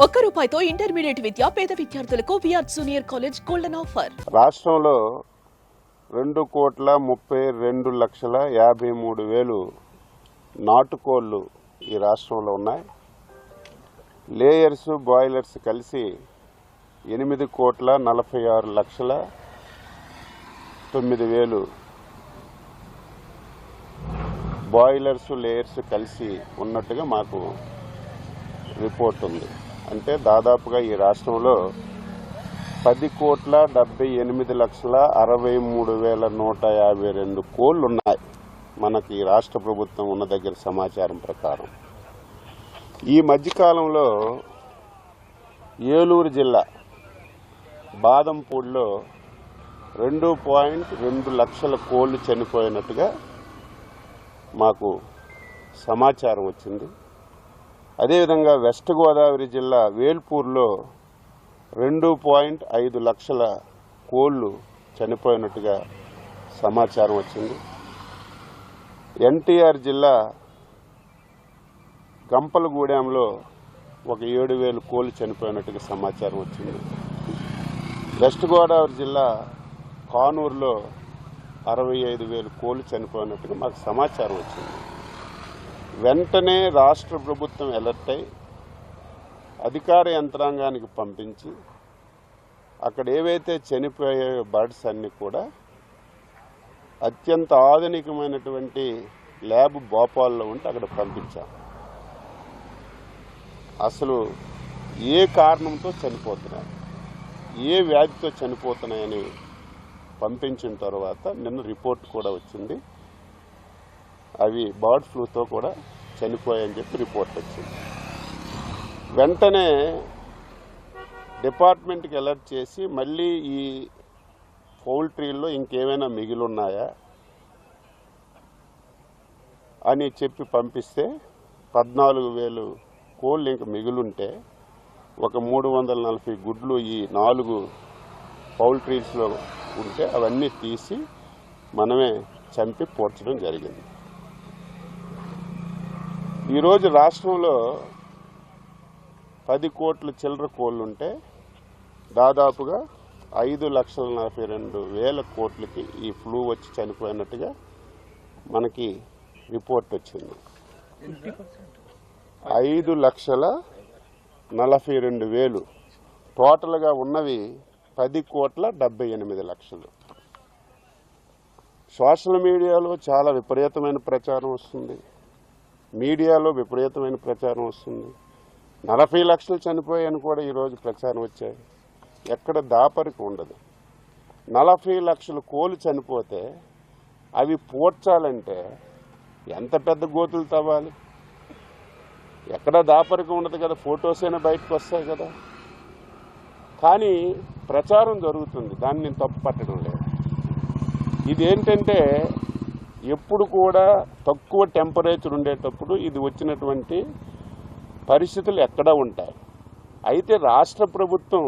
రూపాయితో intermediate విద్య పేద విద్యార్థులకు VR junior college golden offer. రాష్ట్రంలో 2,32,53,53,000 నాటుకోళ్లు ఈ రాష్ట్రంలో ఉన్నాయి. లేయర్స్ బాయిలర్స్ కలిసి 8,46,09,000 బాయిలర్స్ లేయర్స్ కలిసి ఉన్నట్టుగా మాకు రిపోర్ట్ ఉంది. అంటే దాదాపుగా ఈ రాష్ట్రంలో 10,78,63,152 కోళ్లు ఉన్నాయి. మనకి రాష్ట్ర ప్రభుత్వం ఉన్న దగ్గర సమాచారం ప్రకారం ఈ మధ్యకాలంలో ఏలూరు జిల్లా బాదంపూడిలో 2.2 లక్షల కోళ్లు చనిపోయినట్టుగా మాకు సమాచారం వచ్చింది. అదేవిధంగా వెస్ట్ గోదావరి జిల్లా వేల్పూర్లో 2.5 లక్షల కోళ్లు చనిపోయినట్టుగా సమాచారం వచ్చింది. ఎన్టీఆర్ జిల్లా గంపలగూడెంలో ఒక 7,000 కోళ్లు చనిపోయినట్టుగా సమాచారం వచ్చింది. వెస్ట్ గోదావరి జిల్లా కానూరులో 65,000 కోళ్లు చనిపోయినట్టుగా మాకు సమాచారం వచ్చింది. వెంటనే రాష్ట్ర ప్రభుత్వం అలర్ట్ అయి అధికార యంత్రాంగానికి పంపించి అక్కడ ఏవైతే చనిపోయే బర్డ్స్ అన్నీ కూడా అత్యంత ఆధునికమైనటువంటి ల్యాబ్ భోపాల్లో ఉంటే అక్కడ పంపించాం. అసలు ఏ కారణంతో చనిపోతున్నాయి, ఏ వ్యాధితో చనిపోతున్నాయని పంపించిన తర్వాత నిన్న రిపోర్ట్ కూడా వచ్చింది. అవి బర్డ్ ఫ్లూతో కూడా చనిపోయాయని చెప్పి రిపోర్ట్ వచ్చింది. వెంటనే డిపార్ట్మెంట్కి అలర్ట్ చేసి మళ్ళీ ఈ పౌల్ట్రీల్లో ఇంకేమైనా మిగిలిన్నాయా అని చెప్పి పంపిస్తే 14,000 కోళ్ళు ఇంక మిగిలింటే ఒక 340 గుడ్లు ఈ 4 పౌల్ట్రీస్లో ఉంటే అవన్నీ తీసి మనమే చంపి పోర్చడం జరిగింది. ఈరోజు రాష్ట్రంలో 10 కోట్ల చిల్లర కోళ్ళుంటే దాదాపుగా 5,42,000 కోట్లకి ఈ ఫ్లూ వచ్చి చనిపోయినట్టుగా మనకి రిపోర్ట్ వచ్చింది. 5,42,000 టోటల్గా ఉన్నవి 10,78,00,000. సోషల్ మీడియాలో చాలా విపరీతమైన ప్రచారం వస్తుంది, మీడియాలో విపరీతమైన ప్రచారం వస్తుంది. 40 లక్షలు చనిపోయాయని కూడా ఈరోజు ప్రచారం వచ్చాయి. ఎక్కడ దాపరికి ఉండదు. 40 లక్షల కోళ్ళు చనిపోతే అవి పోడ్చాలంటే ఎంత పెద్ద గోతులు తవ్వాలి? ఎక్కడ దాపరికి ఉండదు కదా, ఫొటోస్ అయినా బయటకు వస్తాయి కదా. కానీ ప్రచారం జరుగుతుంది, దాన్ని నేను తప్పు పట్టడం లేదు. ఇదేంటంటే ఎప్పుడు కూడా తక్కువ టెంపరేచర్ ఉండేటప్పుడు ఇది వచ్చినటువంటి పరిస్థితులు ఎక్కడ ఉంటాయి. అయితే రాష్ట్ర ప్రభుత్వం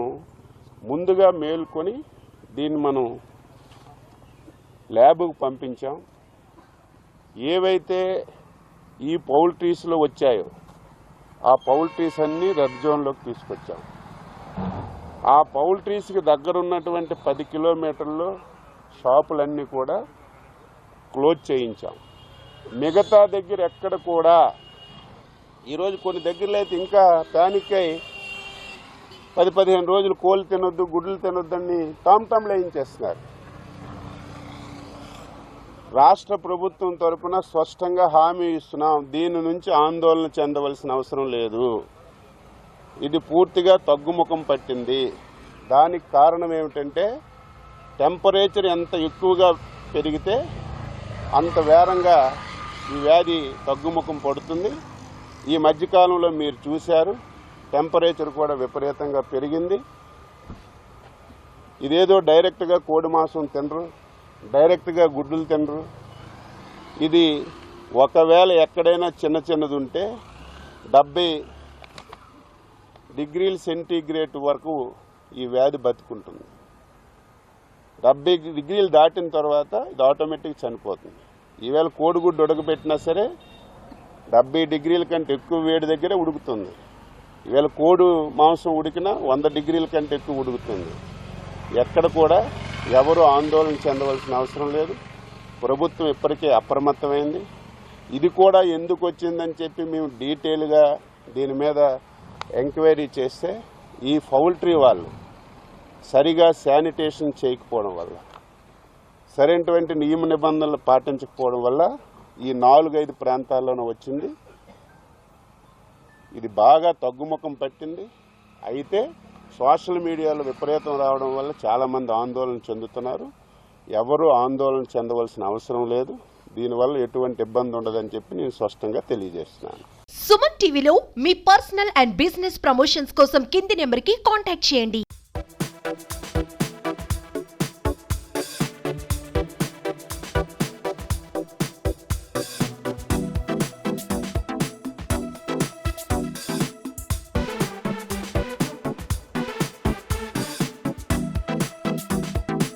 ముందుగా మేల్కొని దీన్ని మనం ల్యాబ్కు పంపించాం. ఏవైతే ఈ పౌల్ట్రీస్లో వచ్చాయో ఆ పౌల్ట్రీస్ అన్నీ రెడ్ జోన్లోకి తీసుకొచ్చాం. ఆ పౌల్ట్రీస్కి దగ్గరున్నటువంటి 10 కిలోమీటర్లో షాపులన్నీ కూడా క్లోజ్ చేయించాం. మిగతా దగ్గర ఎక్కడ కూడా ఈరోజు కొన్ని దగ్గరలో అయితే ఇంకా ప్యానిక్ అయి 10-15 రోజులు కోళ్ళు తినొద్దు, గుడ్లు తినొద్దని తాంతాంలు వేయించేస్తున్నారు. రాష్ట్ర ప్రభుత్వం తరఫున స్పష్టంగా హామీ ఇస్తున్నాం, దీని నుంచి ఆందోళన చెందవలసిన అవసరం లేదు. ఇది పూర్తిగా తగ్గుముఖం పట్టింది. దానికి కారణం ఏమిటంటే టెంపరేచర్ ఎంత ఎక్కువగా పెరిగితే అంత వేగంగా ఈ వ్యాధి తగ్గుముఖం పడుతుంది. ఈ మధ్యకాలంలో మీరు చూశారు, టెంపరేచర్ కూడా విపరీతంగా పెరిగింది. ఇదేదో డైరెక్ట్గా కోడి మాంసం తినరు, డైరెక్ట్గా గుడ్లు తినరు. ఇది ఒకవేళ ఎక్కడైనా చిన్నది ఉంటే 70 డిగ్రీల సెంటీగ్రేడ్ వరకు ఈ వ్యాధి బతుకుంటుంది. 70 డిగ్రీలు దాటిన తర్వాత ఇది ఆటోమేటిక్ చనిపోతుంది. ఈవేళ కోడిగుడ్డు ఉడకబెట్టినా సరే 70 డిగ్రీల కంటే ఎక్కువ వేడి దగ్గరే ఉడుకుతుంది. ఈవేళ కోడి మాంసం ఉడికినా 100 డిగ్రీల కంటే ఎక్కువ ఉడుకుతుంది. ఎక్కడ కూడా ఎవరు ఆందోళన చెందవలసిన అవసరం లేదు. ప్రభుత్వం ఇప్పటికే అప్రమత్తమైంది. ఇది కూడా ఎందుకు వచ్చిందని చెప్పి మేము డీటెయిల్గా దీని మీద ఎంక్వైరీ చేస్తే ఈ పౌల్ట్రీ వాళ్ళు సరిగా శానిటేషన్ చేయకపోవడం వల్ల, సరైనటువంటి నియమ నిబంధనలు పాటించకపోవడం వల్ల ఈ 4-5 ప్రాంతాల్లోనూ వచ్చింది. ఇది బాగా తగ్గుముఖం పట్టింది. అయితే సోషల్ మీడియాలో విపరీతం రావడం వల్ల చాలామంది ఆందోళన చెందుతున్నారు. ఎవరు ఆందోళన చెందవలసిన అవసరం లేదు. దీనివల్ల ఎటువంటి ఇబ్బంది ఉండదని చెప్పి నేను స్పష్టంగా తెలియజేస్తున్నాను. సుమన్ టీవీలో మీ పర్సనల్ అండ్ బిజినెస్ ప్రమోషన్స్ కోసం కింది నెంబర్కి కాంటాక్ట్ చేయండి.